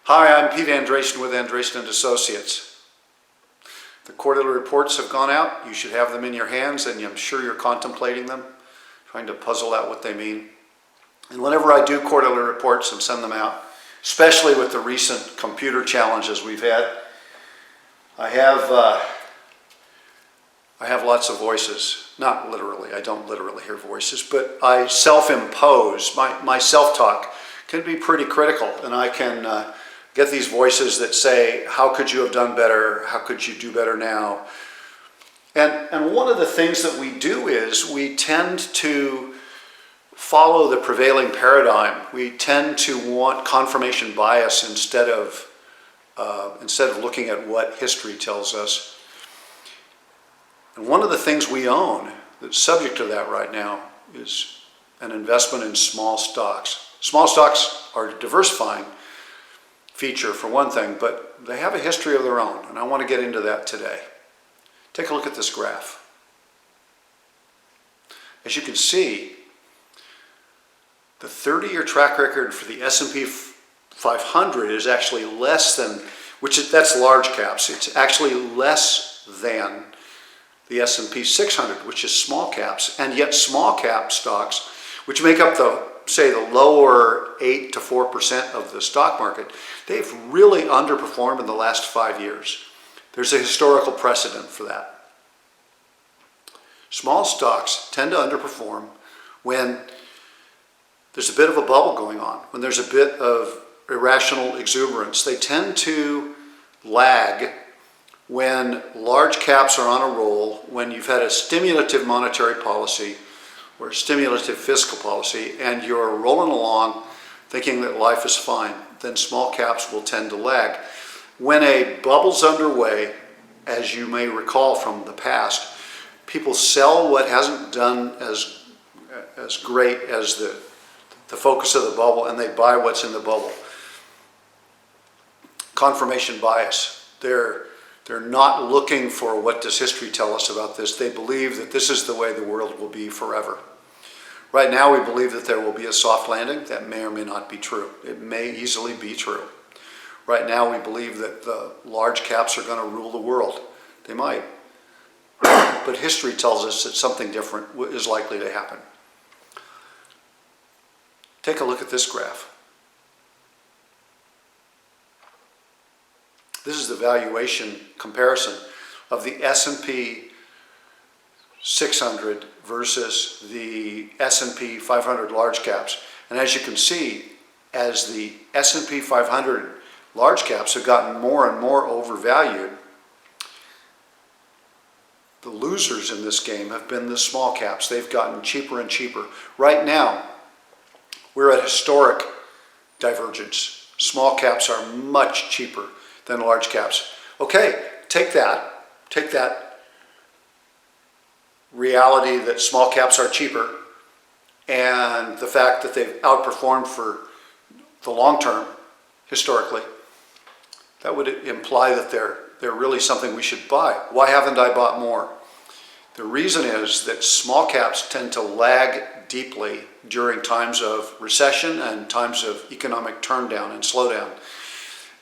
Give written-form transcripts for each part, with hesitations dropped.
Hi, I'm Pete Andresen with Andresen & Associates. The quarterly reports have gone out. You should have them in your hands, and I'm sure you're contemplating them, trying to puzzle out what they mean. And whenever I do quarterly reports and send them out, especially with the recent computer challenges we've had, I have lots of voices. Not literally, I don't literally hear voices, but I self-impose. My self-talk can be pretty critical, and I can get these voices that say, how could you have done better? How could you do better now? And one of the things that we do is we tend to follow the prevailing paradigm. We tend to want confirmation bias instead of looking at what history tells us. And one of the things we own that's subject to that right now is an investment in small stocks. Small stocks are a diversifying feature for one thing, but they have a history of their own, and I want to get into that today. Take a look at this graph. As you can see, the 30-year track record for the S&P 500 is actually less than, that's large caps, it's actually less than the S&P 600, which is small caps, and yet small cap stocks, which make up the lower 8 to 4% of the stock market, they've really underperformed in the last 5 years. There's a historical precedent for that. Small stocks tend to underperform when there's a bit of a bubble going on, when there's a bit of irrational exuberance. They tend to lag when large caps are on a roll, when you've had a stimulative monetary policy or stimulative fiscal policy, and you're rolling along thinking that life is fine, then small caps will tend to lag. When a bubble's underway, as you may recall from the past, people sell what hasn't done as great as the focus of the bubble, and they buy what's in the bubble. Confirmation bias. They're not looking for what does history tell us about this. They believe that this is the way the world will be forever. Right now we believe that there will be a soft landing. That may or may not be true. It may easily be true. Right now we believe that the large caps are going to rule the world. They might. But history tells us that something different is likely to happen. Take a look at this graph. This is the valuation comparison of the S&P 600 versus the S&P 500 large caps. And as you can see, as the S&P 500 large caps have gotten more and more overvalued, the losers in this game have been the small caps. They've gotten cheaper and cheaper. Right now, we're at historic divergence. Small caps are much cheaper than large caps. Okay, take that reality that small caps are cheaper and the fact that they've outperformed for the long term historically. That would imply that they're really something we should buy. Why haven't I bought more? The reason is that small caps tend to lag deeply during times of recession and times of economic turndown and slowdown.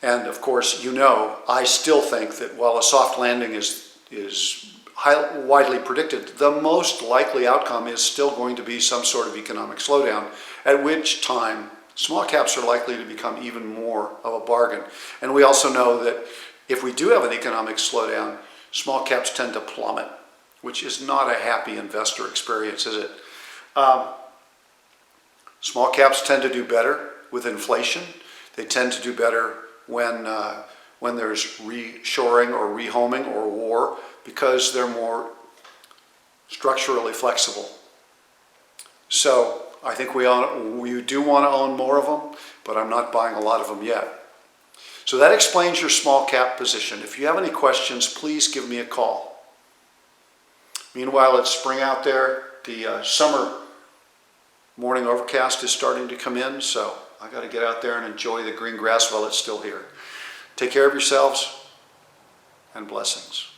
And of course, I still think that while a soft landing is widely predicted, the most likely outcome is still going to be some sort of economic slowdown, at which time small caps are likely to become even more of a bargain. And we also know that if we do have an economic slowdown, small caps tend to plummet, which is not a happy investor experience, is it? Small caps tend to do better with inflation. They tend to do better when there's reshoring or rehoming or war, because they're more structurally flexible. So I think we do want to own more of them, but I'm not buying a lot of them yet. So that explains your small cap position. If you have any questions, please give me a call. Meanwhile, it's spring out there. The summer morning overcast is starting to come in, so I got to get out there and enjoy the green grass while it's still here. Take care of yourselves, and blessings.